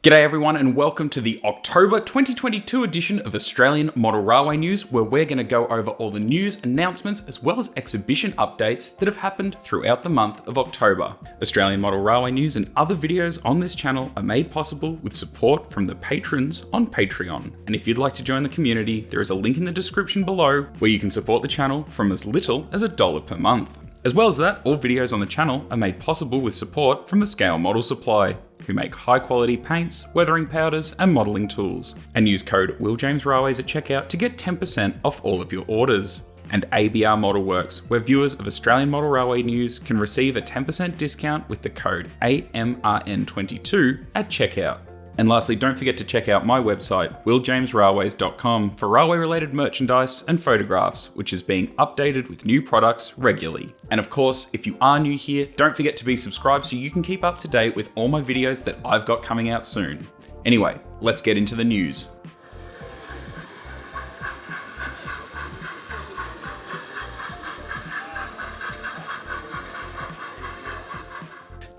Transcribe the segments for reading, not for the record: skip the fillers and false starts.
G'day everyone and welcome to the October 2022 edition of Australian Model Railway News, where we're going to go over all the news, announcements, as well as exhibition updates that have happened throughout the month of October. Australian Model Railway News and other videos on this channel are made possible with support from the patrons on Patreon. And if you'd like to join the community, there is a link in the description below where you can support the channel from as little as $1 per month. As well as that, all videos on the channel are made possible with support from the Scale Model Supply, who make high quality paints, weathering powders, and modelling tools. And use code WillJamesRailways at checkout to get 10% off all of your orders. And ABR Modelworks, where viewers of Australian Model Railway News can receive a 10% discount with the code AMRN22 at checkout. And lastly, don't forget to check out my website, willjamesrailways.com, for railway-related merchandise and photographs, which is being updated with new products regularly. And of course, if you are new here, don't forget to be subscribed so you can keep up to date with all my videos that I've got coming out soon. Anyway, let's get into the news.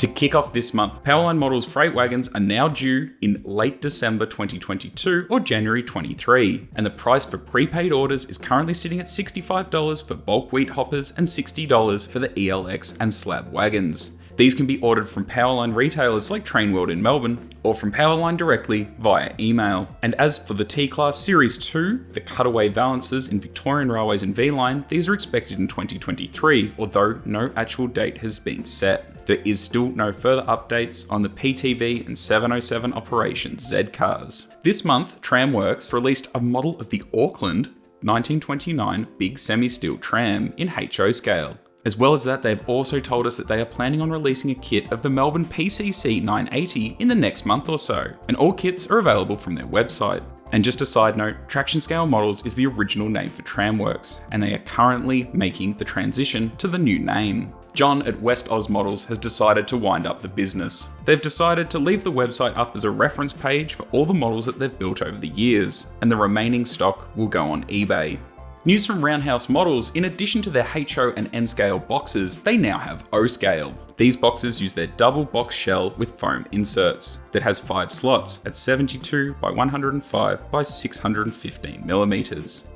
To kick off this month, Powerline Models freight wagons are now due in late December 2022 or January 23, and the price for prepaid orders is currently sitting at $65 for bulk wheat hoppers and $60 for the ELX and slab wagons. These can be ordered from Powerline retailers like Trainbuilder in Melbourne, or from Powerline directly via email. And as for the T-Class Series 2, the cutaway balances in Victorian Railways and V-Line, these are expected in 2023, although no actual date has been set. There is still no further updates on the PTV and 707 Operation Z cars. This month, TramWorks released a model of the Auckland 1929 big semi-steel tram in HO scale. As well as that, they've also told us that they are planning on releasing a kit of the Melbourne PCC 980 in the next month or so, and all kits are available from their website. And just a side note, Traction Scale Models is the original name for TramWorks, and they are currently making the transition to the new name. John at WestOz Models has decided to wind up the business. They've decided to leave the website up as a reference page for all the models that they've built over the years, and the remaining stock will go on eBay. News from Roundhouse Models: in addition to their HO and N scale boxes, they now have O scale. These boxes use their double box shell with foam inserts that has 5 slots at 72 by 105 by 615 millimeters.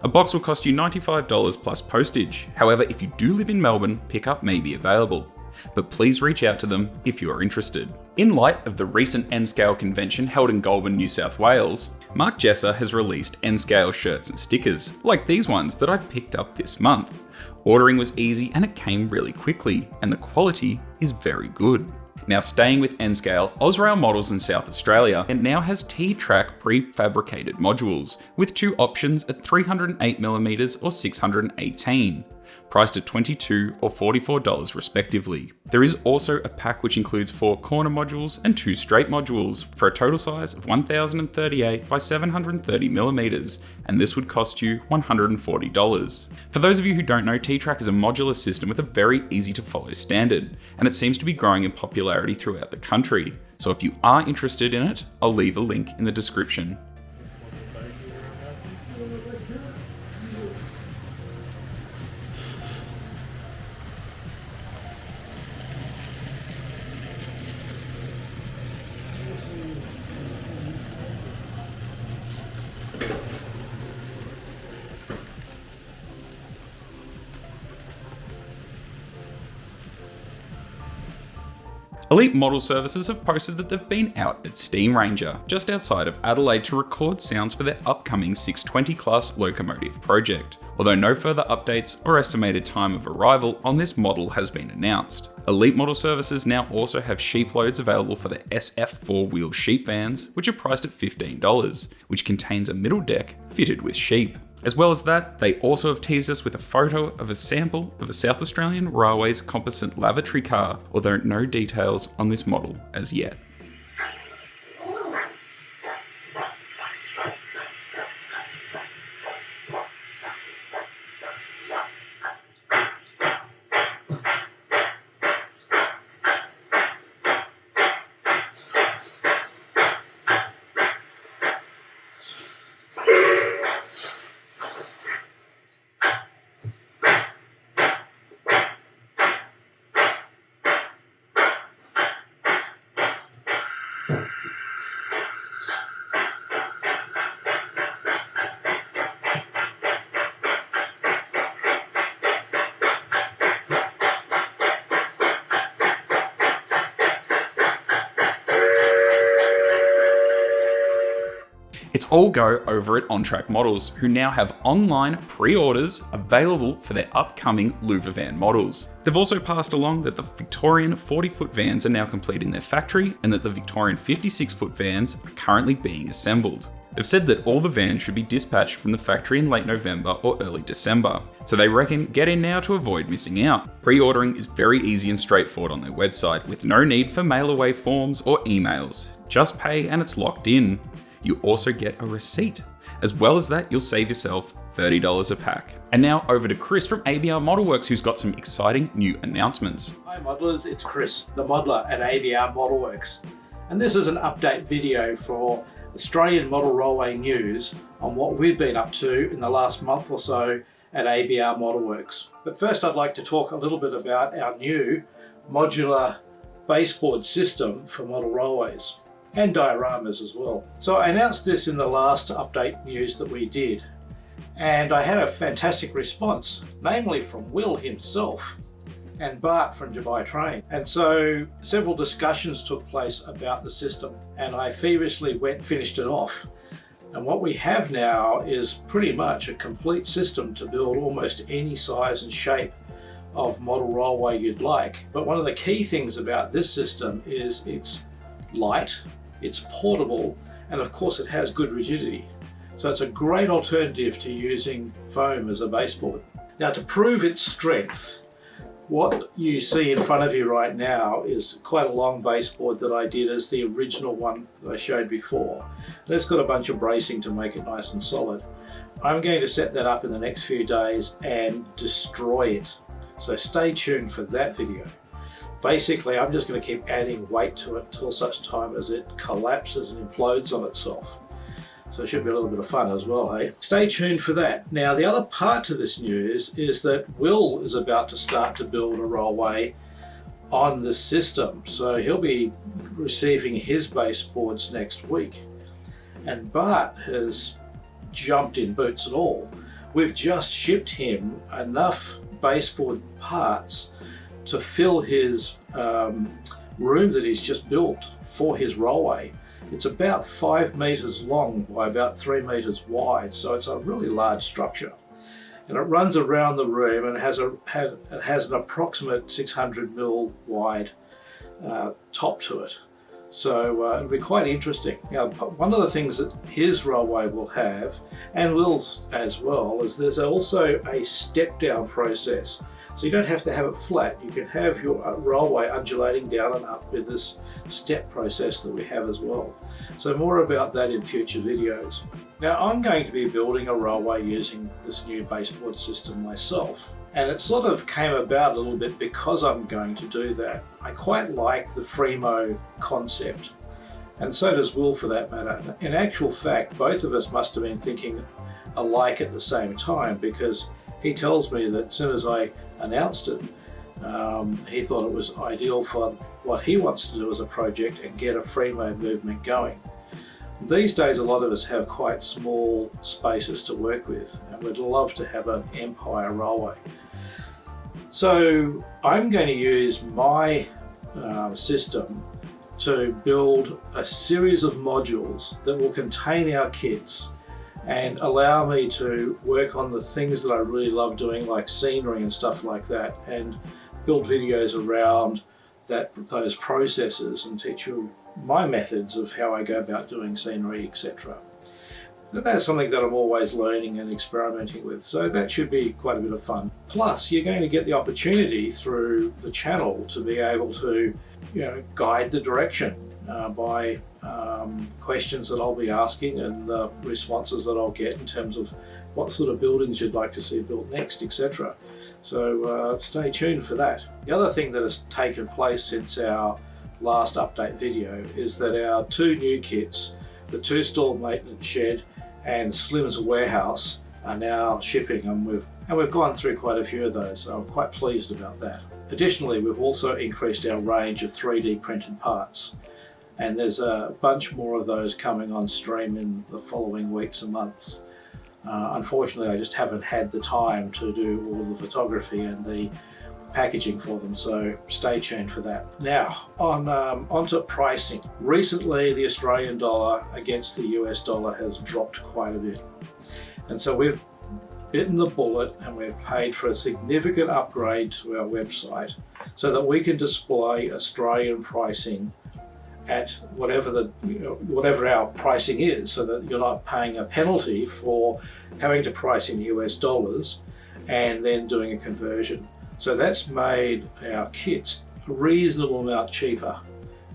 A box will cost you $95 plus postage. However, if you do live in Melbourne, pickup may be available. But please reach out to them if you are interested. In light of the recent N-Scale convention held in Goulburn, New South Wales, Mark Jesser has released N-Scale shirts and stickers, like these ones that I picked up this month. Ordering was easy and it came really quickly, and the quality is very good. Now staying with N-Scale, Ausrail Models in South Australia, it now has T-Track prefabricated modules, with 2 options at 308mm or 618. Priced at $22 or $44 respectively. There is also a pack which includes 4 corner modules and 2 straight modules for a total size of 1038 by 730mm, and this would cost you $140. For those of you who don't know, T-Track is a modular system with a very easy to follow standard, and it seems to be growing in popularity throughout the country. So if you are interested in it, I'll leave a link in the description. Elite Model Services have posted that they've been out at Steam Ranger, just outside of Adelaide, to record sounds for their upcoming 620 class locomotive project, although no further updates or estimated time of arrival on this model has been announced. Elite Model Services now also have sheep loads available for the SF 4-wheel sheep vans, which are priced at $15, which contains a middle deck fitted with sheep. As well as that, they also have teased us with a photo of a sample of a South Australian Railways composite lavatory car, although no details on this model as yet. It's all go over at OnTrack Models, who now have online pre-orders available for their upcoming Louver van models. They've also passed along that the Victorian 40-foot vans are now complete in their factory and that the Victorian 56-foot vans are currently being assembled. They've said that all the vans should be dispatched from the factory in late November or early December, so they reckon get in now to avoid missing out. Pre-ordering is very easy and straightforward on their website, with no need for mail-away forms or emails. Just pay and it's locked in. You also get a receipt. As well as that, you'll save yourself $30 a pack. And now over to Chris from ABR Modelworks, who's got some exciting new announcements. Hi modelers, it's Chris, the modeler at ABR Modelworks. And this is an update video for Australian model railway news on what we've been up to in the last month or so at ABR Modelworks. But first I'd like to talk a little bit about our new modular baseboard system for model railways and dioramas as well. So I announced this in the last update news that we did, and I had a fantastic response, namely from Will himself and Bart from Dubai Train. And so several discussions took place about the system, and I feverishly finished it off. And what we have now is pretty much a complete system to build almost any size and shape of model railway you'd like. But one of the key things about this system is it's light, it's portable, and of course it has good rigidity. So it's a great alternative to using foam as a baseboard. Now, to prove its strength, what you see in front of you right now is quite a long baseboard that I did as the original one that I showed before. It's got a bunch of bracing to make it nice and solid. I'm going to set that up in the next few days and destroy it. So stay tuned for that video. Basically, I'm just going to keep adding weight to it until such time as it collapses and implodes on itself. So it should be a little bit of fun as well, hey? Stay tuned for that. Now, the other part to this news is that Will is about to start to build a railway on this system. So he'll be receiving his baseboards next week. And Bart has jumped in boots and all. We've just shipped him enough baseboard parts to fill his room that he's just built for his railway. It's about 5 meters long by about 3 meters wide, so it's a really large structure. And it runs around the room and it has an approximate 600 mil wide top to it. So it'll be quite interesting. Now, one of the things that his railway will have, and Will's as well, is there's also a step down process. So you don't have to have it flat. You can have your railway undulating down and up with this step process that we have as well. So more about that in future videos. Now, I'm going to be building a railway using this new baseboard system myself. And it sort of came about a little bit because I'm going to do that. I quite like the Fremo concept, and so does Will for that matter. In actual fact, both of us must have been thinking alike at the same time, because he tells me that as soon as I announced it, he thought it was ideal for what he wants to do as a project and get a Fremo movement going. These days, a lot of us have quite small spaces to work with, and we'd love to have an empire railway. So I'm going to use my system to build a series of modules that will contain our kits and allow me to work on the things that I really love doing, like scenery and stuff like that, and build videos around those processes and teach you my methods of how I go about doing scenery, etc. That's something that I'm always learning and experimenting with, so that should be quite a bit of fun. Plus, you're going to get the opportunity through the channel to be able to, guide the direction by questions that I'll be asking and the responses that I'll get in terms of what sort of buildings you'd like to see built next, etc. So stay tuned for that. The other thing that has taken place since our last update video is that our two new kits, the 2-stall maintenance shed and Slim's warehouse, are now shipping, and we've gone through quite a few of those, so I'm quite pleased about that. Additionally, we've also increased our range of 3D printed parts, and there's a bunch more of those coming on stream in the following weeks and months. Unfortunately, I just haven't had the time to do all the photography and the packaging for them, so stay tuned for that. Now, onto pricing. Recently, the Australian dollar against the US dollar has dropped quite a bit. And so we've bitten the bullet and we've paid for a significant upgrade to our website so that we can display Australian pricing at whatever our pricing is, so that you're not paying a penalty for having to price in US dollars and then doing a conversion. So that's made our kits a reasonable amount cheaper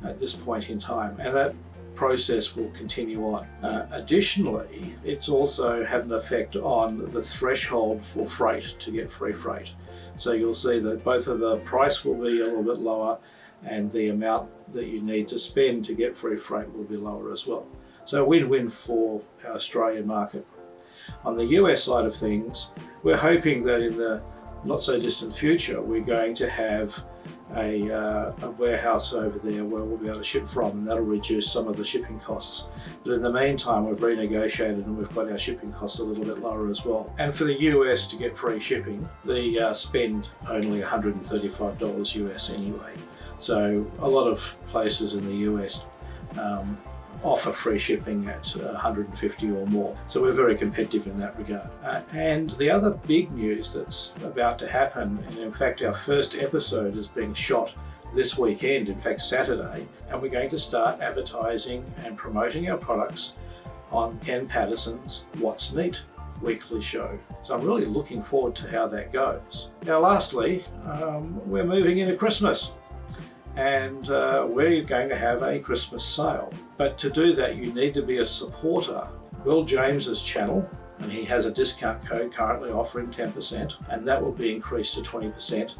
at this point in time, and that process will continue on. Additionally, it's also had an effect on the threshold for freight to get free freight. So you'll see that both of the price will be a little bit lower and the amount that you need to spend to get free freight will be lower as well. So win-win for our Australian market. On the US side of things, we're hoping that in the not so distant future, we're going to have a warehouse over there where we'll be able to ship from, and that'll reduce some of the shipping costs. But in the meantime, we've renegotiated and we've got our shipping costs a little bit lower as well. And for the US to get free shipping, they spend only $135 US anyway. So a lot of places in the US offer free shipping at $150 or more. So we're very competitive in that regard. And the other big news that's about to happen, and in fact our first episode is being shot this weekend, in fact Saturday, and we're going to start advertising and promoting our products on Ken Patterson's What's Neat weekly show. So I'm really looking forward to how that goes. Now lastly, we're moving into Christmas. And we're going to have a Christmas sale. But to do that, you need to be a supporter. Will James's channel, and he has a discount code currently offering 10%, and that will be increased to 20%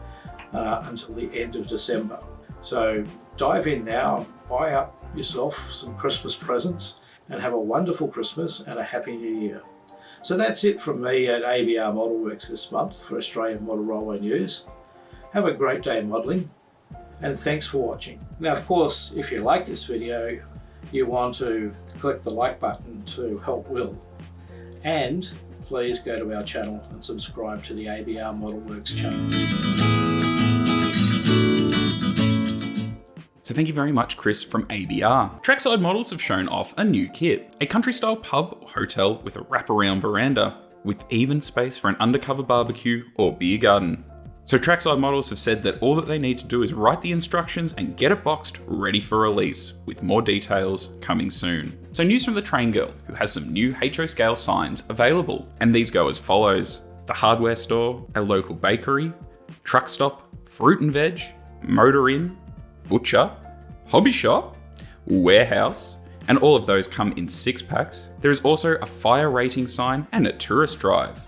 until the end of December. So dive in now, buy up yourself some Christmas presents, and have a wonderful Christmas and a Happy New Year. So that's it from me at ABR Modelworks this month for Australian Model Railway News. Have a great day modelling. And thanks for watching. Now, of course, if you like this video, you want to click the like button to help Will. And please go to our channel and subscribe to the ABR Modelworks channel. So thank you very much, Chris from ABR. Trackside Models have shown off a new kit, a country-style pub or hotel with a wraparound veranda, with even space for an undercover barbecue or beer garden. So Trackside Models have said that all that they need to do is write the instructions and get it boxed ready for release, with more details coming soon. So news from the Train Girl, who has some new HO scale signs available, and these go as follows: the hardware store, a local bakery, truck stop, fruit and veg, motor inn, butcher, hobby shop, warehouse, and all of those come in 6 packs. There is also a fire rating sign and a tourist drive.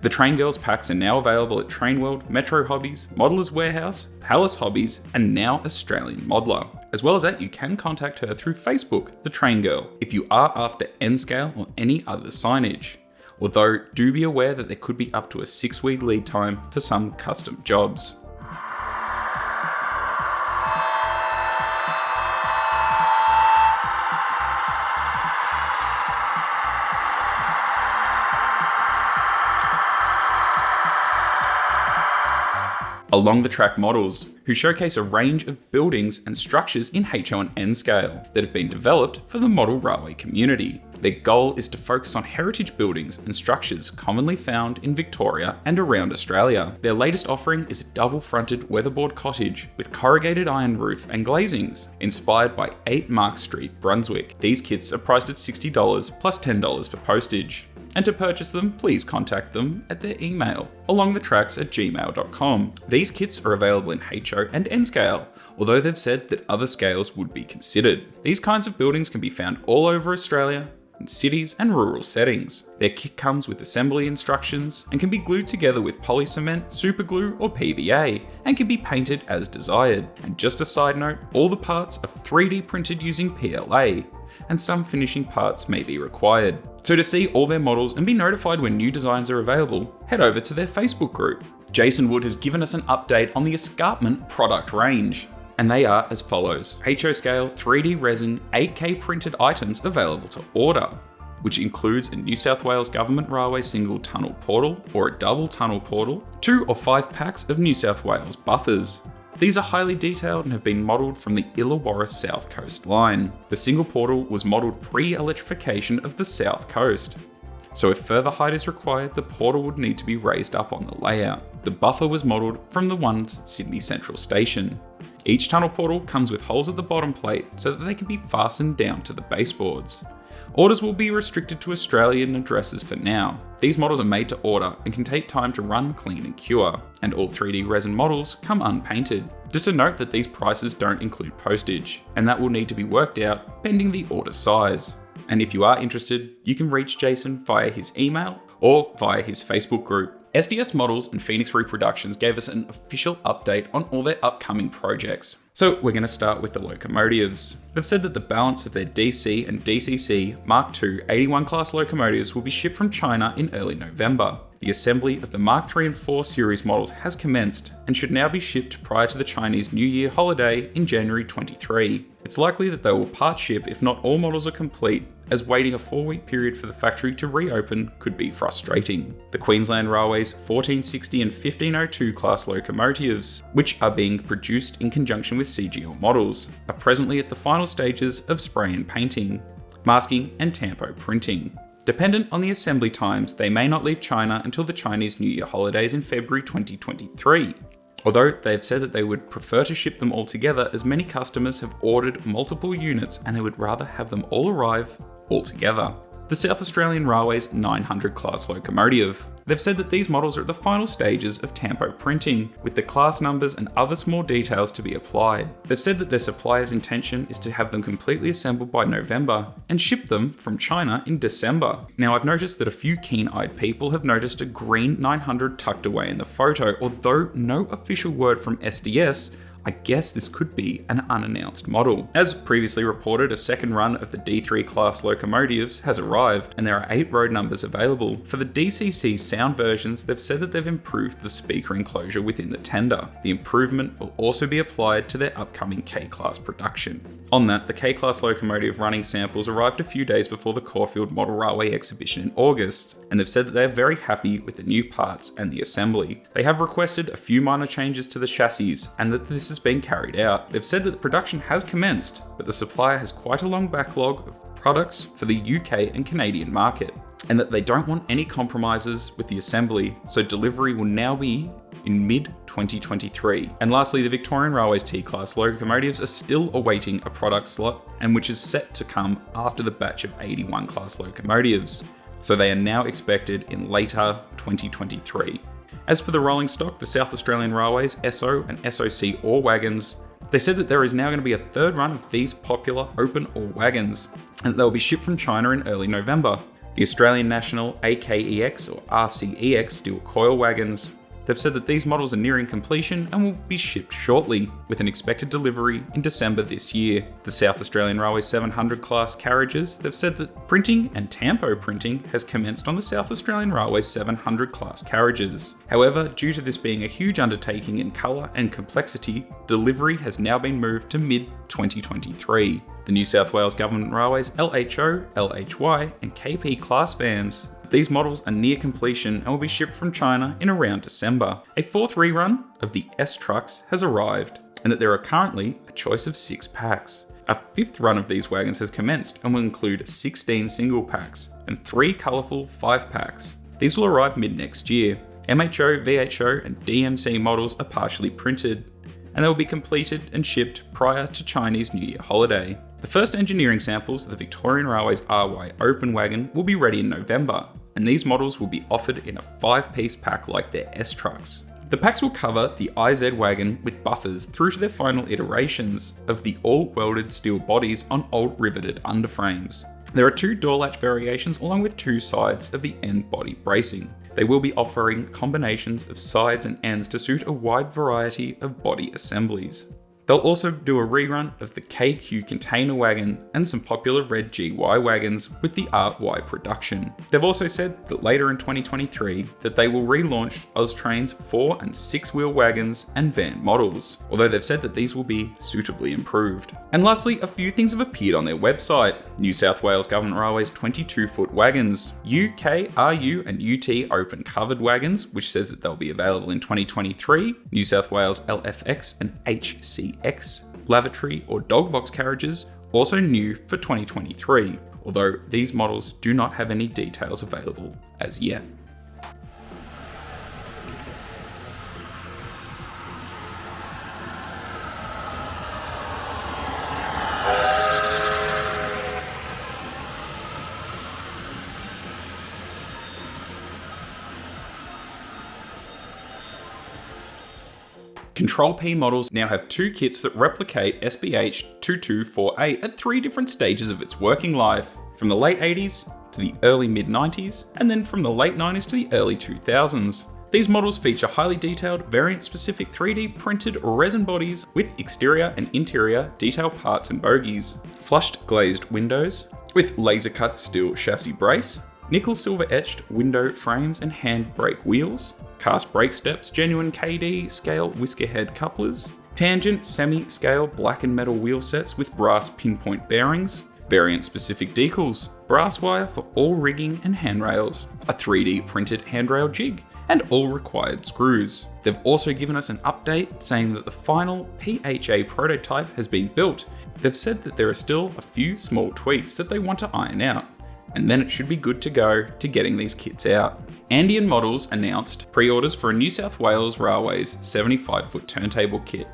The Train Girls packs are now available at Train World, Metro Hobbies, Modeller's Warehouse, Palace Hobbies, and now Australian Modeler. As well as that, you can contact her through Facebook, The Train Girl, if you are after N scale or any other signage. Although, do be aware that there could be up to a 6-week lead time for some custom jobs. Along the Track Models, who showcase a range of buildings and structures in HO and N scale that have been developed for the model railway community. Their goal is to focus on heritage buildings and structures commonly found in Victoria and around Australia. Their latest offering is a double-fronted weatherboard cottage with corrugated iron roof and glazings, inspired by 8 Mark Street, Brunswick. These kits are priced at $60 plus $10 for postage. And to purchase them, please contact them at their email, alongthetracks@gmail.com. These kits are available in HO and N scale, although they've said that other scales would be considered. These kinds of buildings can be found all over Australia, in cities and rural settings. Their kit comes with assembly instructions and can be glued together with poly cement, super glue, or PVA, and can be painted as desired. And just a side note, all the parts are 3D printed using PLA, and some finishing parts may be required. So to see all their models and be notified when new designs are available, head over to their Facebook group. Jason Wood has given us an update on the Escarpment product range, and they are as follows: HO scale 3D resin 8K printed items available to order, which includes a New South Wales Government Railway single tunnel portal or a double tunnel portal, 2 or 5 packs of New South Wales buffers. These are highly detailed and have been modelled from the Illawarra South Coast line. The single portal was modelled pre-electrification of the South Coast. So if further height is required, the portal would need to be raised up on the layout. The buffer was modelled from the ones at Sydney Central Station. Each tunnel portal comes with holes at the bottom plate so that they can be fastened down to the baseboards. Orders will be restricted to Australian addresses for now. These models are made to order and can take time to run, clean and cure, and all 3D resin models come unpainted. Just a note that these prices don't include postage, and that will need to be worked out pending the order size. And if you are interested, you can reach Jason via his email or via his Facebook group. SDS Models and Phoenix Reproductions gave us an official update on all their upcoming projects. So we're going to start with the locomotives. They've said that the balance of their DC and DCC Mark II 81 class locomotives will be shipped from China in early November. The assembly of the Mark III and IV series models has commenced and should now be shipped prior to the Chinese New Year holiday in January 23. It's likely that they will part ship if not all models are complete, as waiting a 4-week period for the factory to reopen could be frustrating. The Queensland Railway's 1460 and 1502 class locomotives, which are being produced in conjunction with CGL Models, are presently at the final stages of spray and painting, masking and tampo printing. Dependent on the assembly times, they may not leave China until the Chinese New Year holidays in February 2023. Although they've said that they would prefer to ship them all together, as many customers have ordered multiple units and they would rather have them all arrive all together. The South Australian Railway's 900 class locomotive. They've said that these models are at the final stages of tampo printing, with the class numbers and other small details to be applied. They've said that their supplier's intention is to have them completely assembled by November and ship them from China in December. Now I've noticed that a few keen-eyed people have noticed a green 900 tucked away in the photo, although no official word from SDS. I guess this could be an unannounced model. As previously reported, a second run of the D3 class locomotives has arrived, and there are 8 road numbers available. For the DCC sound versions, they've said that they've improved the speaker enclosure within the tender. The improvement will also be applied to their upcoming K-class production. On that, the K-class locomotive running samples arrived a few days before the Caulfield Model Railway exhibition in August, and they've said that they're very happy with the new parts and the assembly. They have requested a few minor changes to the chassis, and that this is being carried out. They've said that the production has commenced, but the supplier has quite a long backlog of products for the UK and Canadian market, and that they don't want any compromises with the assembly, so delivery will now be in mid-2023. And lastly, the Victorian Railway's T-class locomotives are still awaiting a product slot, and which is set to come after the batch of 81 class locomotives, so they are now expected in later 2023. As for the rolling stock, the South Australian Railway's SO and SOC ore wagons, they said that there is now going to be a third run of these popular open ore wagons, and that they'll be shipped from China in early November. The Australian National AKEX or RCEX steel coil wagons, they've said that these models are nearing completion and will be shipped shortly, with an expected delivery in December this year. The South Australian Railway 700 class carriages, they've said that printing and tampo printing has commenced on the South Australian Railway 700 class carriages. However, due to this being a huge undertaking in colour and complexity, delivery has now been moved to mid-2023. The New South Wales Government Railways LHO, LHY and KP class vans, these models are near completion and will be shipped from China in around December. A 4th rerun of the S trucks has arrived, and that there are currently a choice of 6 packs. A 5th run of these wagons has commenced and will include 16 single packs and 3 colourful 5 packs. These will arrive mid-next year. MHO, VHO and DMC models are partially printed, and they will be completed and shipped prior to Chinese New Year holiday. The first engineering samples of the Victorian Railway's RY Open Wagon will be ready in November, and these models will be offered in a 5-piece pack like their S trucks. The packs will cover the IZ wagon with buffers through to their final iterations of the all-welded steel bodies on old riveted underframes. There are 2 door latch variations along with 2 sides of the end body bracing. They will be offering combinations of sides and ends to suit a wide variety of body assemblies. They'll also do a rerun of the KQ container wagon and some popular red GY wagons with the RY production. They've also said that later in 2023 that they will relaunch Austrain's 4 and 6 wheel wagons and van models, although they've said that these will be suitably improved. And lastly, a few things have appeared on their website. New South Wales Government Railways 22-foot wagons, UK, RU and UT open covered wagons, which says that they'll be available in 2023, New South Wales LFX and HCX lavatory or dog box carriages, also new for 2023, although these models do not have any details available as yet. Control P models now have 2 kits that replicate SBH 2248 at 3 different stages of its working life, from the late 80s to the early mid-90s, and then from the late 90s to the early 2000s. These models feature highly detailed, variant-specific 3D printed resin bodies with exterior and interior detailed parts and bogies, flushed glazed windows with laser-cut steel chassis brace, nickel silver etched window frames and hand brake wheels, cast brake steps, genuine KD scale whisker head couplers, tangent semi-scale black and metal wheel sets with brass pinpoint bearings, variant-specific decals, brass wire for all rigging and handrails, a 3D printed handrail jig, and all required screws. They've also given us an update saying that the final PHA prototype has been built. They've said that there are still a few small tweaks that they want to iron out, and then it should be good to go to getting these kits out. AndIan Models announced pre-orders for a New South Wales Railways 75-foot turntable kit.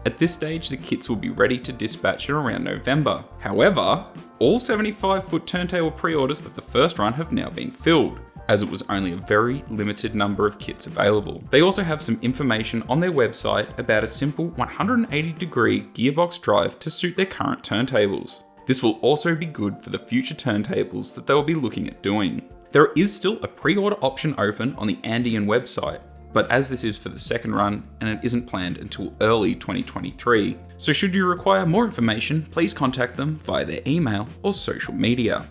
At this stage, the kits will be ready to dispatch in around November. However, all 75-foot turntable pre-orders of the first run have now been filled, as it was only a very limited number of kits available. They also have some information on their website about a simple 180-degree gearbox drive to suit their current turntables. This will also be good for the future turntables that they will be looking at doing. There is still a pre-order option open on the AndIan website, but as this is for the second run and it isn't planned until early 2023, so should you require more information, please contact them via their email or social media.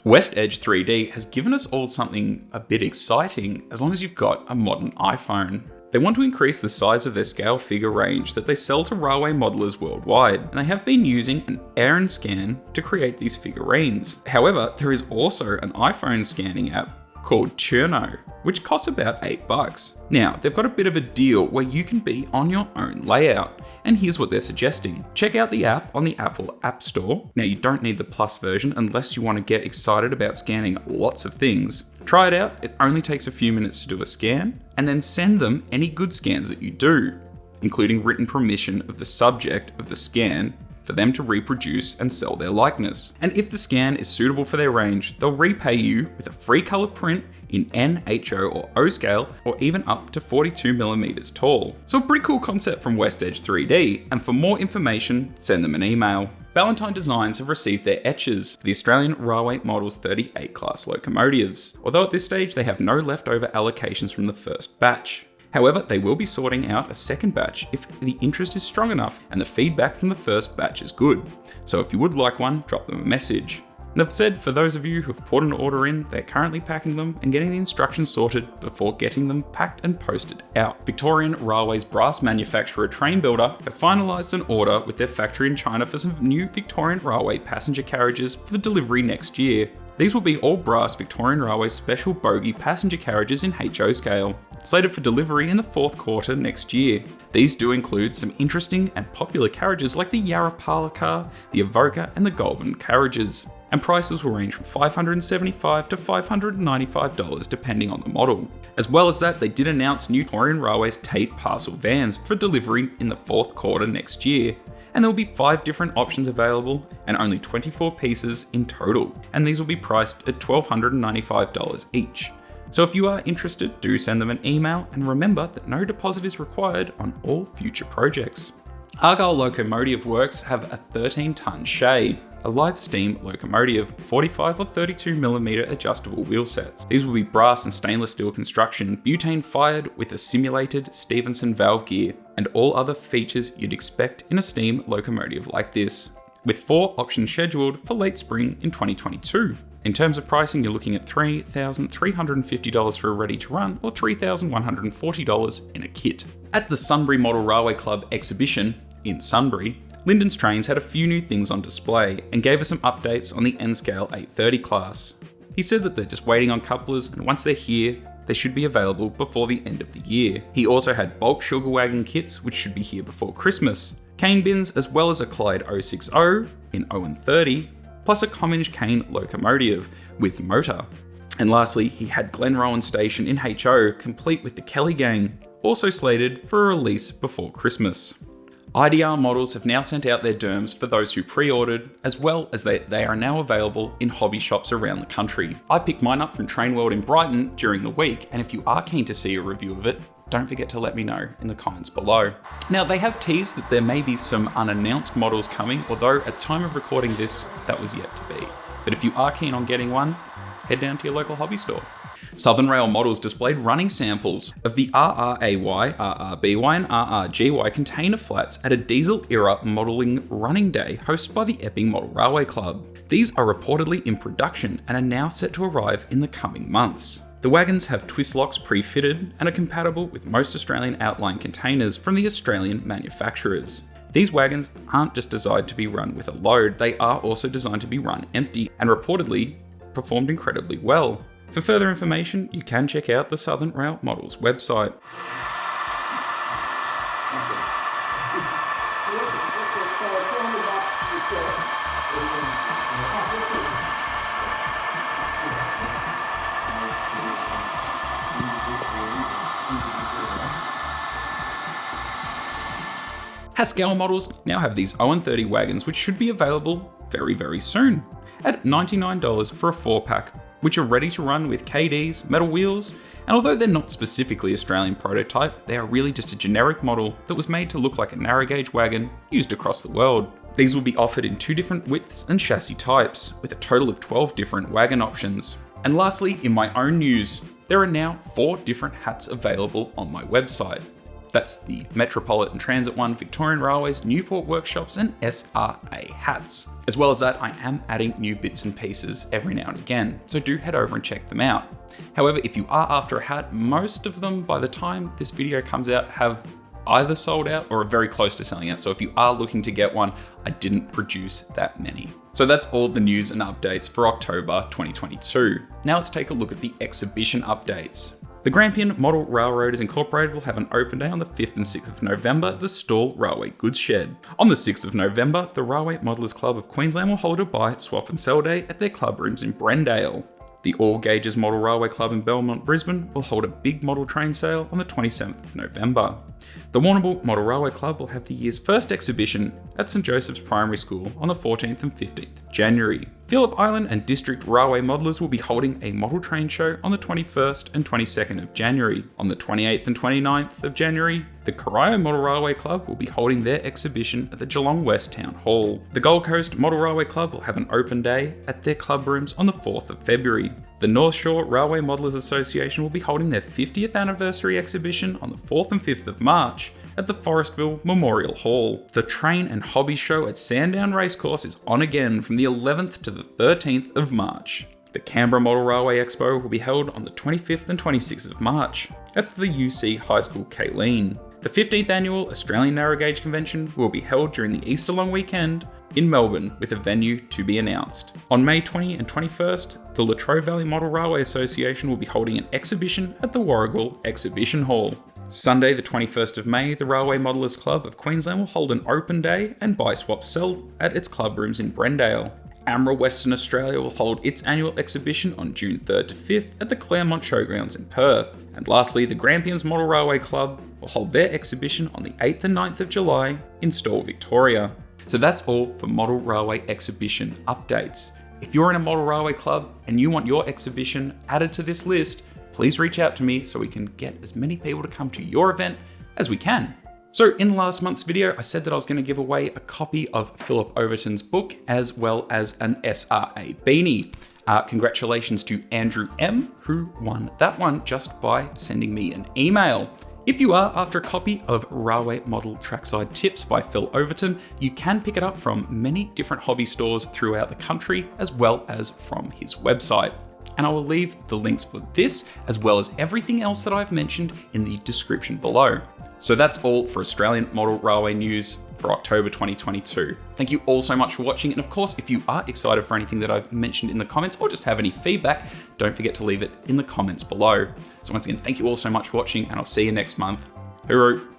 WestEz 3D has given us all something a bit exciting as long as you've got a modern iPhone. They want to increase the size of their scale figure range that they sell to railway modelers worldwide, and they have been using an air scan to create these figurines. However, there is also an iPhone scanning app called Cherno, which costs about $8. Now, they've got a bit of a deal where you can be on your own layout, and here's what they're suggesting. Check out the app on the Apple App Store. Now, you don't need the Plus version unless you want to get excited about scanning lots of things. Try it out, it only takes a few minutes to do a scan, and then send them any good scans that you do, including written permission of the subject of the scan for them to reproduce and sell their likeness. And if the scan is suitable for their range, they'll repay you with a free color print in N, HO or O scale, or even up to 42mm tall. So a pretty cool concept from WestEz 3D, and for more information, send them an email. Ballantyne Designs have received their etchers for the Australian Railway Models 38 class locomotives, although at this stage they have no leftover allocations from the first batch. However, they will be sorting out a second batch if the interest is strong enough and the feedback from the first batch is good. So if you would like one, drop them a message. And I've said for those of you who've put an order in, they're currently packing them and getting the instructions sorted before getting them packed and posted out. Victorian Railways brass manufacturer Trainbuilder have finalised an order with their factory in China for some new Victorian Railway passenger carriages for delivery next year. These will be all brass Victorian Railway special bogie passenger carriages in HO scale, slated for delivery in the fourth quarter next year. These do include some interesting and popular carriages like the Yarra Parlour car, the Evoca and the Goulburn carriages. and prices will range from $575 to $595 depending on the model. As well as that, they did announce new Victorian Railways Tate parcel vans for delivery in the fourth quarter next year, and there will be 5 different options available and only 24 pieces in total, and these will be priced at $1,295 each. So if you are interested, do send them an email, and remember that no deposit is required on all future projects. ARGYLE Locomotive Works have a 13-ton Shay, a live steam locomotive, 45 or 32mm adjustable wheel sets. These will be brass and stainless steel construction, butane fired with a simulated Stephenson valve gear, and all other features you'd expect in a steam locomotive like this, with 4 options scheduled for late spring in 2022. In terms of pricing, you're looking at $3,350 for a ready to run or $3,140 in a kit. At the Sunbury Model Railway Club exhibition in Sunbury, Lyndons Trains had a few new things on display and gave us some updates on the N-Scale 830 class. He said that they're just waiting on couplers, and once they're here, they should be available before the end of the year. He also had bulk sugar wagon kits, which should be here before Christmas, cane bins, as well as a Clyde 060 in Owen 30, plus a Comminge cane locomotive with motor. And lastly, he had Glenrowan Station in HO, complete with the Kelly gang, also slated for a release before Christmas. IDR Models have now sent out their derms for those who pre-ordered, as well as they are now available in hobby shops around the country. I picked mine up from Train World in Brighton during the week, and if you are keen to see a review of it, don't forget to let me know in the comments below. Now, they have teased that there may be some unannounced models coming, although at time of recording this, that was yet to be. But if you are keen on getting one, head down to your local hobby store. Southern Rail Models displayed running samples of the RRAY, RRBY and RRGY container flats at a diesel-era modelling running day hosted by the Epping Model Railway Club. These are reportedly in production and are now set to arrive in the coming months. The wagons have twist locks pre-fitted and are compatible with most Australian outline containers from the Australian manufacturers. These wagons aren't just designed to be run with a load, they are also designed to be run empty and reportedly performed incredibly well. For further information, you can check out the Southern Rail Models website. Haskell Models now have these Owen 30 wagons, which should be available very soon, at $99 for a 4-pack, which are ready to run with KDs, metal wheels, and although they're not specifically Australian prototype, they are really just a generic model that was made to look like a narrow gauge wagon used across the world. These will be offered in 2 different widths and chassis types, with a total of 12 different wagon options. And lastly, in my own news, there are now 4 different hats available on my website. That's the Metropolitan Transit One, Victorian Railways, Newport Workshops, and SRA hats. As well as that, I am adding new bits and pieces every now and again, so do head over and check them out. However, if you are after a hat, most of them, by the time this video comes out, have either sold out or are very close to selling out. So if you are looking to get one, I didn't produce that many. So that's all the news and updates for October 2022. Now let's take a look at the exhibition updates. The Grampian Model Railroaders Incorporated will have an open day on the 5th and 6th of November at the Stall Railway Goods Shed. On the 6th of November, the Railway Modelers Club of Queensland will hold a buy, swap and sell day at their club rooms in Brendale. The All Gauges Model Railway Club in Belmont, Brisbane will hold a big model train sale on the 27th of November. The Warrnambool Model Railway Club will have the year's first exhibition at St Joseph's Primary School on the 14th and 15th January. Phillip Island and District Railway Modelers will be holding a model train show on the 21st and 22nd of January. On the 28th and 29th of January, the Corio Model Railway Club will be holding their exhibition at the Geelong West Town Hall. The Gold Coast Model Railway Club will have an open day at their club rooms on the 4th of February. The North Shore Railway Modelers Association will be holding their 50th anniversary exhibition on the 4th and 5th of March at the Forestville Memorial Hall. The Train and Hobby Show at Sandown Racecourse is on again from the 11th to the 13th of March. The Canberra Model Railway Expo will be held on the 25th and 26th of March at the UC High School Kayleen. The 15th Annual Australian Narrow Gauge Convention will be held during the Easter long weekend in Melbourne, with a venue to be announced. On May 20 and 21st, the Latrobe Valley Model Railway Association will be holding an exhibition at the Warragul Exhibition Hall. Sunday the 21st of May, the Railway Modelers Club of Queensland will hold an open day and buy swap sell at its club rooms in Brendale. AMRA Western Australia will hold its annual exhibition on June 3rd to 5th at the Claremont Showgrounds in Perth. And lastly, the Grampians Model Railway Club will hold their exhibition on the 8th and 9th of July in Stawell, Victoria. So that's all for Model Railway exhibition updates. If you're in a Model Railway Club and you want your exhibition added to this list, please reach out to me so we can get as many people to come to your event as we can. So in last month's video, I said that I was going to give away a copy of Philip Overton's book, as well as an SRA beanie. Congratulations to Andrew M, who won that one just by sending me an email. If you are after a copy of Railway Model Trackside Tips by Phil Overton, you can pick it up from many different hobby stores throughout the country, as well as from his website. And I will leave the links for this, as well as everything else that I've mentioned, in the description below. So that's all for Australian Model Railway news for October 2022. Thank you all so much for watching, and of course, if you are excited for anything that I've mentioned in the comments or just have any feedback, don't forget to leave it in the comments below. So once again, thank you all so much for watching, and I'll see you next month. Hooroo!